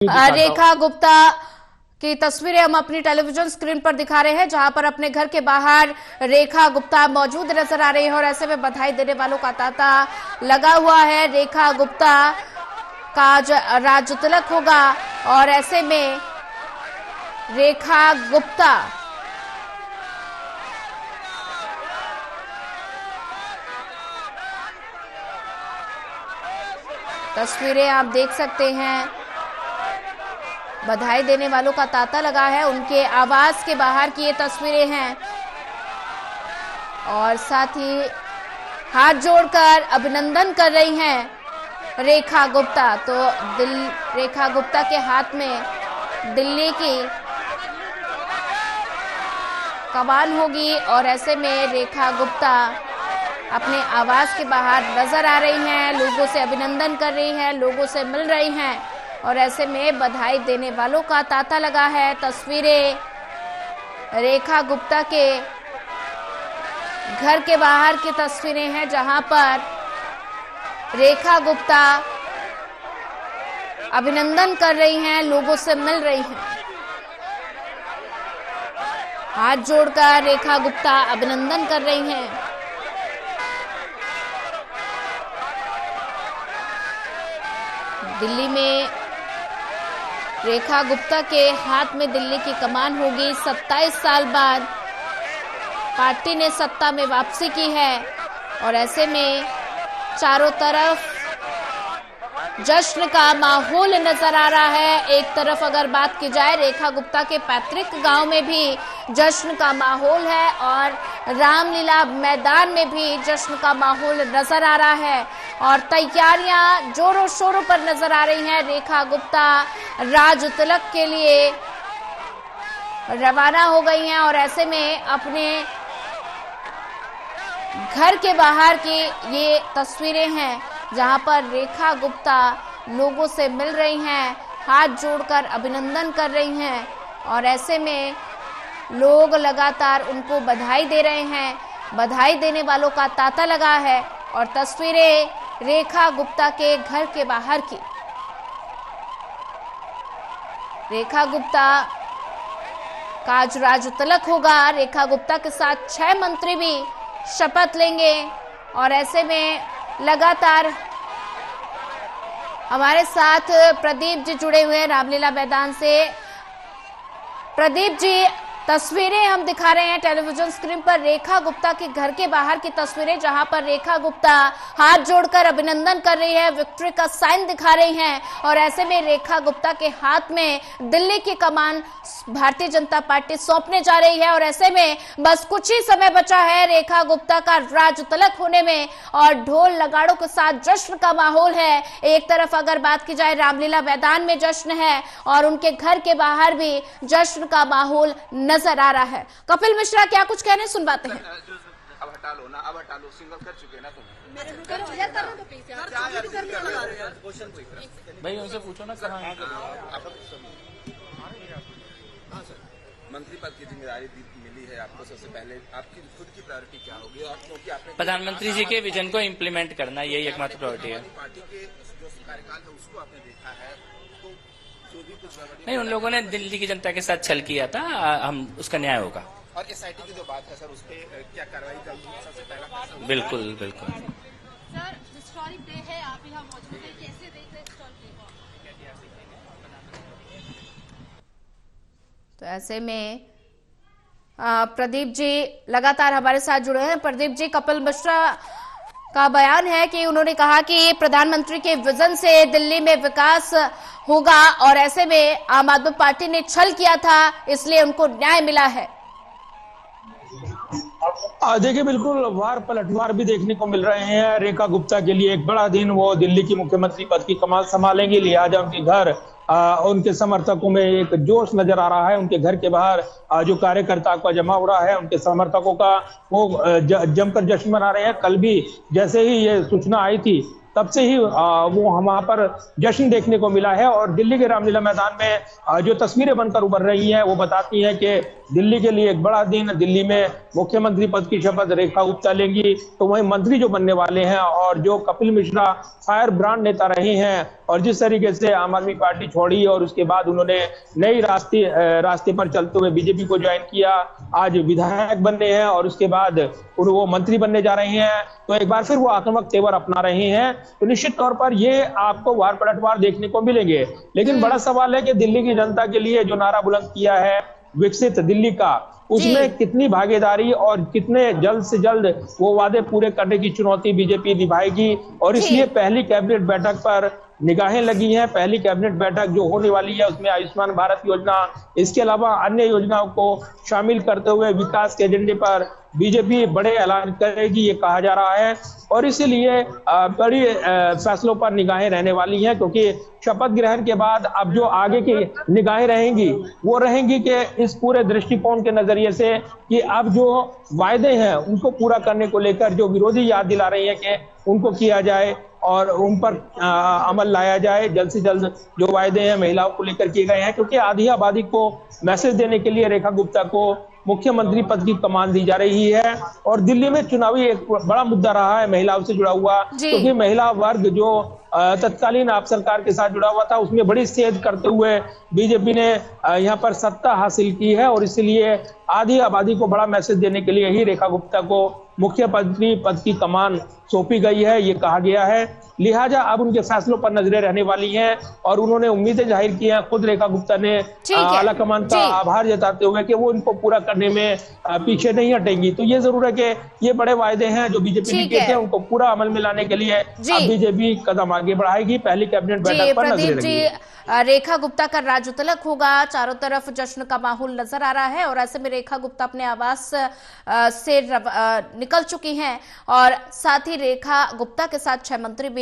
रेखा गुप्ता की तस्वीरें हम अपनी टेलीविजन स्क्रीन पर दिखा रहे हैं, जहां पर अपने घर के बाहर रेखा गुप्ता मौजूद नजर आ रही है और ऐसे में बधाई देने वालों का तांता लगा हुआ है। रेखा गुप्ता का आज राज्य तिलक होगा और ऐसे में रेखा गुप्ता तस्वीरें आप देख सकते हैं, बधाई देने वालों का तांता लगा है। उनके आवास के बाहर की ये तस्वीरें हैं और साथ ही हाथ जोड़कर अभिनंदन कर रही हैं रेखा गुप्ता। तो रेखा गुप्ता के हाथ में दिल्ली की कमान होगी और ऐसे में रेखा गुप्ता अपने आवास के बाहर नजर आ रही हैं, लोगों से अभिनंदन कर रही हैं, लोगों से मिल रही हैं और ऐसे में बधाई देने वालों का तांता लगा है। तस्वीरें रेखा गुप्ता के घर के बाहर की तस्वीरें हैं, जहां पर रेखा गुप्ता अभिनंदन कर रही हैं, लोगों से मिल रही हैं। हाथ जोड़कर रेखा गुप्ता अभिनंदन कर रही हैं। दिल्ली में रेखा गुप्ता के हाथ में दिल्ली की कमान होगी। 27 साल बाद पार्टी ने सत्ता में वापसी की है और ऐसे में चारों तरफ जश्न का माहौल नजर आ रहा है। एक तरफ अगर बात की जाए, रेखा गुप्ता के पैतृक गांव में भी जश्न का माहौल है और रामलीला मैदान में भी जश्न का माहौल नजर आ रहा है और तैयारियां जोरों शोरों पर नजर आ रही हैं। रेखा गुप्ता राज तिलक के लिए रवाना हो गई हैं और ऐसे में अपने घर के बाहर की ये तस्वीरें हैं, जहां पर रेखा गुप्ता लोगों से मिल रही हैं, हाथ जोड़कर अभिनंदन कर रही हैं और ऐसे में लोग लगातार उनको बधाई दे रहे हैं। बधाई देने वालों का तांता लगा है और तस्वीरें रेखा गुप्ता के घर के बाहर की। रेखा गुप्ता का आज राज्य तिलक होगा। रेखा गुप्ता के साथ 6 मंत्री भी शपथ लेंगे और ऐसे में लगातार हमारे साथ प्रदीप जी जुड़े हुए हैं रामलीला मैदान से। प्रदीप जी, तस्वीरें हम दिखा रहे हैं टेलीविजन स्क्रीन पर रेखा गुप्ता के घर के बाहर की तस्वीरें, जहां पर रेखा गुप्ता हाथ जोड़कर अभिनंदन कर रही है, विक्ट्री का साइन दिखा रही हैं और ऐसे में रेखा गुप्ता के हाथ में दिल्ली की कमान भारतीय जनता पार्टी सौंपने जा रही है और ऐसे में बस कुछ ही समय बचा है रेखा गुप्ता का राज तिलक होने में और ढोल नगाड़ों के साथ जश्न का माहौल है। एक तरफ अगर बात की जाए, रामलीला मैदान में जश्न है और उनके घर के बाहर भी जश्न का माहौल नजर आ रहा है। कपिल मिश्रा, क्या कुछ कहने सुनवाते हैं? अब हटा लो ना, अब हटा लो, सिंगल कर चुके ना तुम। भाई उनसे पूछो ना कहाँ। मंत्री पद की जिम्मेदारी मिली है आपको, सबसे पहले आपकी खुद की प्रायोरिटी क्या होगी? और क्योंकि आपने प्रधानमंत्री जी के विजन को इम्प्लीमेंट करना, यही एकमात्र प्रायोरिटी है। पार्टी के जो कार्यकाल है उसको आपने देखा है, तो जो भी कुछ नहीं, उन लोगों ने दिल्ली की जनता के साथ छल किया था, हम उसका न्याय होगा। और SIT की जो बात है सर, उस पर क्या कार्रवाई करेंगे? सबसे पहला बिल्कुल बिल्कुल। सर, हिस्टोरिक डे है, आप यहाँ मौजूद हैं, कैसे देख रहे हिस्टोरिक डे को? तो ऐसे में प्रदीप जी लगातार हमारे साथ जुड़े हैं। प्रदीप जी, कपिल मिश्रा का बयान है कि उन्होंने कहा कि प्रधानमंत्री के विजन से दिल्ली में विकास होगा और ऐसे में आम आदमी पार्टी ने छल किया था, इसलिए उनको न्याय मिला है। देखिए, बिल्कुल वार पलटवार भी देखने को मिल रहे हैं। रेखा गुप्ता के लिए एक बड़ा दिन, वो दिल्ली की मुख्यमंत्री पद की कमान संभालेंगे, लिहाजा उनके घर उनके समर्थकों में एक जोश नजर आ रहा है। उनके घर के बाहर जो कार्यकर्ता का जमा हो रहा है, उनके समर्थकों का वो जमकर जश्न मना रहे हैं। कल भी जैसे ही ये सूचना आई थी तब से ही वो वहां पर जश्न देखने को मिला है। और दिल्ली के रामलीला मैदान में जो तस्वीरें बनकर उभर रही हैं वो बताती हैं कि दिल्ली के लिए एक बड़ा दिन। दिल्ली में मुख्यमंत्री पद की शपथ रेखा गुप्ता लेंगी, तो वही मंत्री जो बनने वाले हैं और जो कपिल मिश्रा फायर ब्रांड नेता रहे हैं और जिस तरीके से आम आदमी पार्टी छोड़ी और उसके बाद उन्होंने नई रास्ते पर चलते हुए बीजेपी को ज्वाइन किया, आज विधायक बनने हैं और उसके बाद वो मंत्री बनने जा रहे हैं, तो एक बार फिर वो आक्रामक तेवर अपना रहे हैं। तो निश्चित तौर पर ये आपको वार पलटवार देखने को मिलेंगे। लेकिन बड़ा सवाल है कि दिल्ली की जनता के लिए जो नारा बुलंद किया है विकसित दिल्ली का, उसमें कितनी भागीदारी और कितने जल्द से जल्द वो वादे पूरे करने की चुनौती बीजेपी निभाएगी। और इसलिए पहली कैबिनेट बैठक पर निगाहें लगी हैं। पहली कैबिनेट बैठक जो होने वाली है उसमें आयुष्मान भारत योजना, इसके अलावा अन्य योजनाओं को शामिल करते हुए विकास के एजेंडे पर बीजेपी बड़े ऐलान करेगी, ये कहा जा रहा है। और इसीलिए बड़ी फैसलों पर निगाहें रहने वाली हैं, क्योंकि शपथ ग्रहण के बाद अब जो आगे की निगाहें रहेंगी वो रहेंगी कि इस पूरे दृष्टिकोण के नजरिए से कि अब जो वायदे हैं उनको पूरा करने को लेकर जो विरोधी याद दिला रही है कि उनको किया जाए और उन पर अमल लाया जाए जल्द से जल्द। जो वायदे हैं महिलाओं को लेकर किए गए हैं, क्योंकि आधी आबादी को मैसेज देने के लिए रेखा गुप्ता को मुख्यमंत्री पद की कमान दी जा रही है। और दिल्ली में चुनावी एक बड़ा मुद्दा रहा है महिलाओं से जुड़ा हुआ, क्योंकि महिला वर्ग जो तत्कालीन आप सरकार के साथ जुड़ा हुआ था उसमें बड़ी सेध करते हुए बीजेपी ने यहाँ पर सत्ता हासिल की है। और इसलिए आधी आबादी को बड़ा मैसेज देने के लिए ही रेखा गुप्ता को मुख्यमंत्री पद की कमान सौंपी गई है, ये कहा गया है। लिहाजा अब उनके फैसलों पर नजरें रहने वाली हैं और उन्होंने उम्मीदें जाहिर की हैं। खुद रेखा गुप्ता ने आला कमान का आभार जताते हुए कि वो इनको पूरा करने में पीछे नहीं हटेंगी। तो ये जरूर है कि ये बड़े वायदे हैं जो बीजेपी ने किए थे, उनको पूरा अमल में लाने के लिए अब बीजेपी कदम आगे बढ़ाएगी। पहली कैबिनेट बैठक पर नजरें रहेंगी। रेखा गुप्ता का राज तिलक होगा, चारों तरफ जश्न का माहौल नजर आ रहा है और ऐसे में रेखा गुप्ता अपने आवास से निकल चुकी हैं और साथ ही रेखा गुप्ता के साथ 6 मंत्री भी